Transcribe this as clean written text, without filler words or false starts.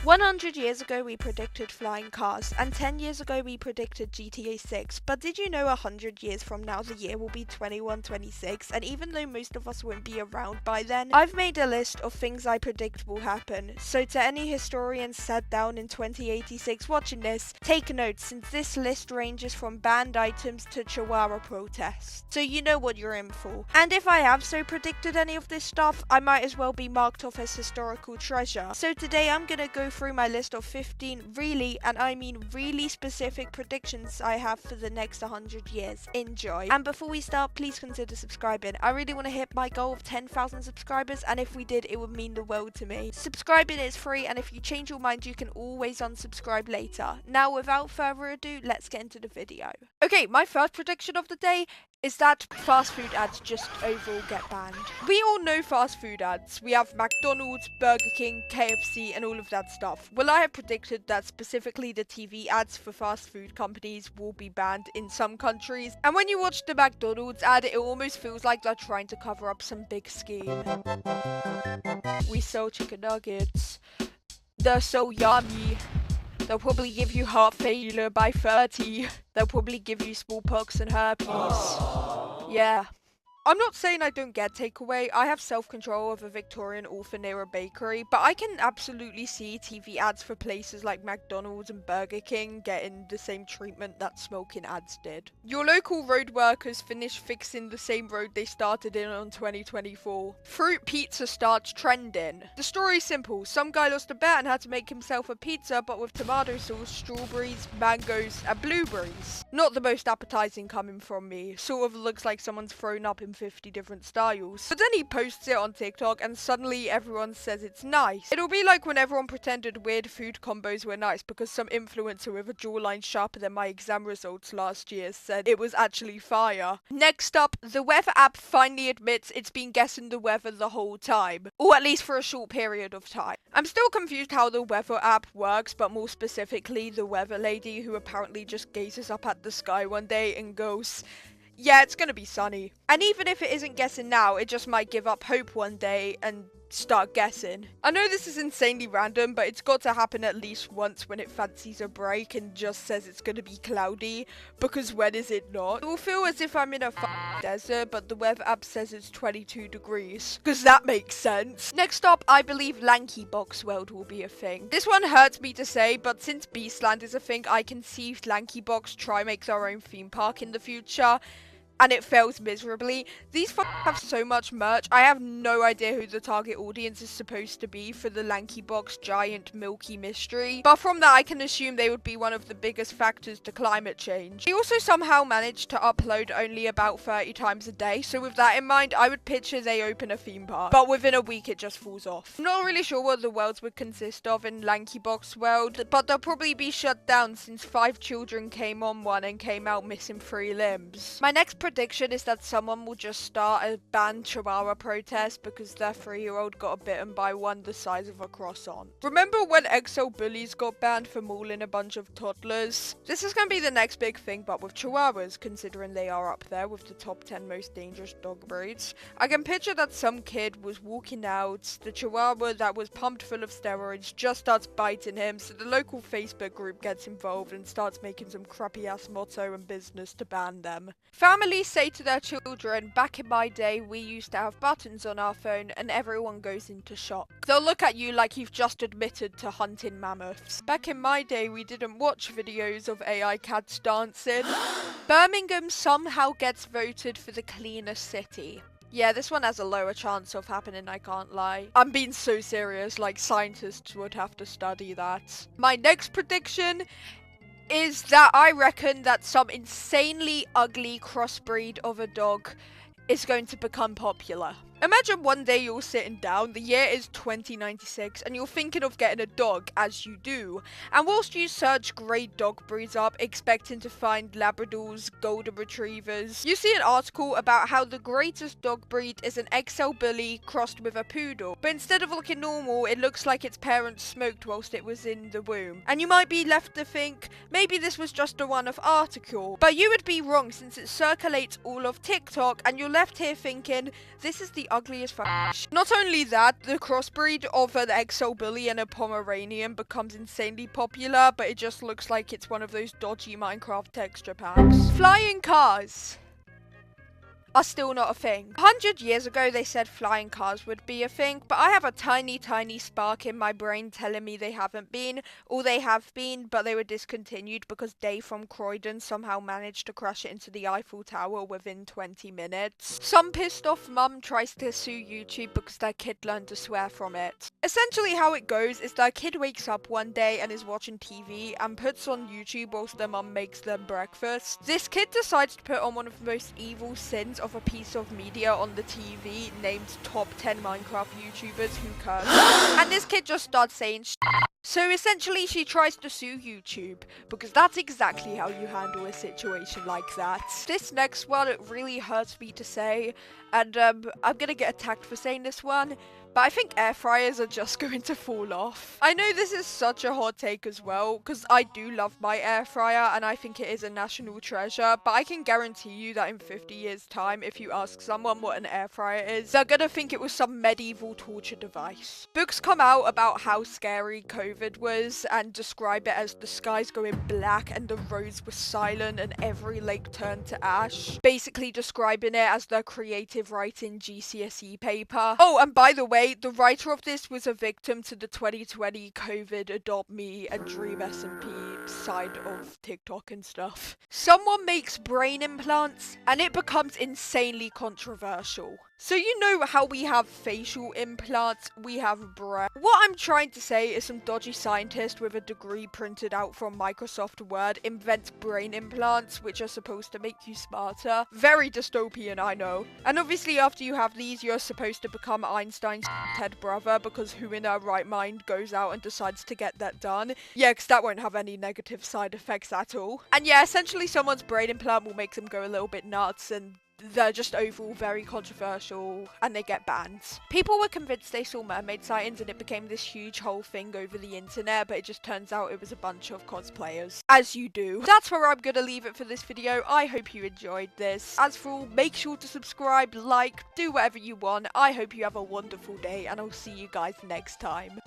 100 years ago we predicted flying cars, and 10 years ago we predicted GTA 6, but did you know 100 years from now the year will be 2126, and even though most of us won't be around by then, I've made a list of things I predict will happen. So to any historians sat down in 2086 watching this, take note since this list ranges from banned items to Chihuahua protests, so you know what you're in for. And if I have so predicted any of this stuff, I might as well be marked off as historical treasure. So today I'm gonna go through my list of 15 really, and I mean really specific predictions I have for the next 100 years. Enjoy. And before we start, please consider subscribing. I really want to hit my goal of 10,000 subscribers, and if we did, it would mean the world to me. Subscribing is free, and if you change your mind, you can always unsubscribe later. Now, without further ado, let's get into the video. Okay, my first prediction of the day is that fast food ads just overall get banned. We all know fast food ads. We have McDonald's, Burger King, KFC, and all of that stuff. Well, I have predicted that specifically the TV ads for fast food companies will be banned in some countries. And when you watch the McDonald's ad, it almost feels like they're trying to cover up some big scheme. We sell chicken nuggets. They're so yummy. They'll probably give you heart failure by 30. They'll probably give you smallpox and herpes. Yeah. I'm not saying I don't get takeaway. I have self-control of a Victorian orphan near a bakery, but I can absolutely see TV ads for places like McDonald's and Burger King getting the same treatment that smoking ads did. Your local road workers finish fixing the same road they started in on 2024. Fruit pizza starts trending. The story's simple. Some guy lost a bet and had to make himself a pizza, but with tomato sauce, strawberries, mangoes, and blueberries. Not the most appetizing coming from me. Sort of looks like someone's thrown up in 50 different styles. But then he posts it on TikTok and suddenly everyone says it's nice. It'll be like when everyone pretended weird food combos were nice because some influencer with a jawline sharper than my exam results last year said it was actually fire. Next up, the weather app finally admits it's been guessing the weather the whole time. Or at least for a short period of time. I'm still confused how the weather app works, but more specifically the weather lady who apparently just gazes up at the sky one day and goes, yeah, it's gonna be sunny. And even if it isn't guessing now, it just might give up hope one day and start guessing. I know this is insanely random, but it's got to happen at least once when it fancies a break and just says it's gonna be cloudy, because when is it not? It will feel as if I'm in a desert, but the weather app says it's 22 degrees, because that makes sense. Next up, I believe Lanky Box World will be a thing. This one hurts me to say, but since Beastland is a thing, I can see if Lanky Box try makes our own theme park in the future, and it fails miserably. These have so much merch. I have no idea who the target audience is supposed to be for the Lanky Box giant milky mystery, but from that I can assume they would be one of the biggest factors to climate change. They also somehow managed to upload only about 30 times a day, so with that in mind, I would picture they open a theme park, but within a week it just falls off. I'm not really sure what the worlds would consist of in Lanky Box World, but they'll probably be shut down since 5 children came on one and came out missing 3 limbs. My next prediction is that someone will just start a banned Chihuahua protest because their 3-year-old got bitten by one the size of a croissant. Remember when XL bullies got banned for mauling a bunch of toddlers? This is going to be the next big thing, but with Chihuahuas, considering they are up there with the top 10 most dangerous dog breeds. I can picture that some kid was walking out, the Chihuahua that was pumped full of steroids just starts biting him, so the local Facebook group gets involved and starts making some crappy ass motto and business to ban them. Families say to their children, back in my day we used to have buttons on our phone, and everyone goes into shock. They'll look at you like you've just admitted to hunting mammoths. Back in my day we didn't watch videos of AI cats dancing. Birmingham somehow gets voted for the cleanest city. Yeah, this one has a lower chance of happening, I can't lie. I'm being so serious, like scientists would have to study that. My next prediction is that I reckon that some insanely ugly crossbreed of a dog is going to become popular. Imagine one day you're sitting down, the year is 2096, and you're thinking of getting a dog, as you do. And whilst you search great dog breeds up, expecting to find Labradors, Golden Retrievers, you see an article about how the greatest dog breed is an XL Bully crossed with a Poodle. But instead of looking normal, it looks like its parents smoked whilst it was in the womb. And you might be left to think, maybe this was just a one-off article. But you would be wrong, since it circulates all of TikTok, and you're left here thinking, this is the ugly as fuck. Not only that, the crossbreed of an XL Bully and a Pomeranian becomes insanely popular, but it just looks like it's one of those dodgy Minecraft texture packs. Flying cars are still not a thing. 100 years ago, they said flying cars would be a thing, but I have a tiny, tiny spark in my brain telling me they haven't been, or they have been, but they were discontinued because Dave from Croydon somehow managed to crash it into the Eiffel Tower within 20 minutes. Some pissed off mum tries to sue YouTube because their kid learned to swear from it. Essentially how it goes is their kid wakes up one day and is watching TV and puts on YouTube whilst their mum makes them breakfast. This kid decides to put on one of the most evil sins of a piece of media on the TV named Top 10 Minecraft YouTubers Who Curse. And this kid just starts saying so essentially she tries to sue YouTube, because that's exactly how you handle a situation like that. This next one, it really hurts me to say, and I'm gonna get attacked for saying this one, but I think air fryers are just going to fall off. I know this is such a hot take as well, because I do love my air fryer and I think it is a national treasure, but I can guarantee you that in 50 years time, if you ask someone what an air fryer is, they're gonna think it was some medieval torture device. Books come out about how scary COVID was and describe it as the skies going black and the roads were silent and every lake turned to ash, basically describing it as the creative writing GCSE paper. Oh, and by the way, the writer of this was a victim to the 2020 COVID adopt me and dream SMP side of TikTok and stuff. Someone makes brain implants and it becomes insanely controversial. So you know how we have facial implants, we have brain. What I'm trying to say is some dodgy scientist with a degree printed out from Microsoft Word invents brain implants which are supposed to make you smarter. Very dystopian, I know. And obviously after you have these, you're supposed to become Einstein's head brother, because who in their right mind goes out and decides to get that done? Yeah, because that won't have any negative side effects at all. And yeah, essentially someone's brain implant will make them go a little bit nuts, and they're just overall very controversial and they get banned. People were convinced they saw mermaid sightings and it became this huge whole thing over the internet, but it just turns out it was a bunch of cosplayers. As you do. That's where I'm gonna leave it for this video. I hope you enjoyed this. As for all, make sure to subscribe, like, do whatever you want. I hope you have a wonderful day and I'll see you guys next time.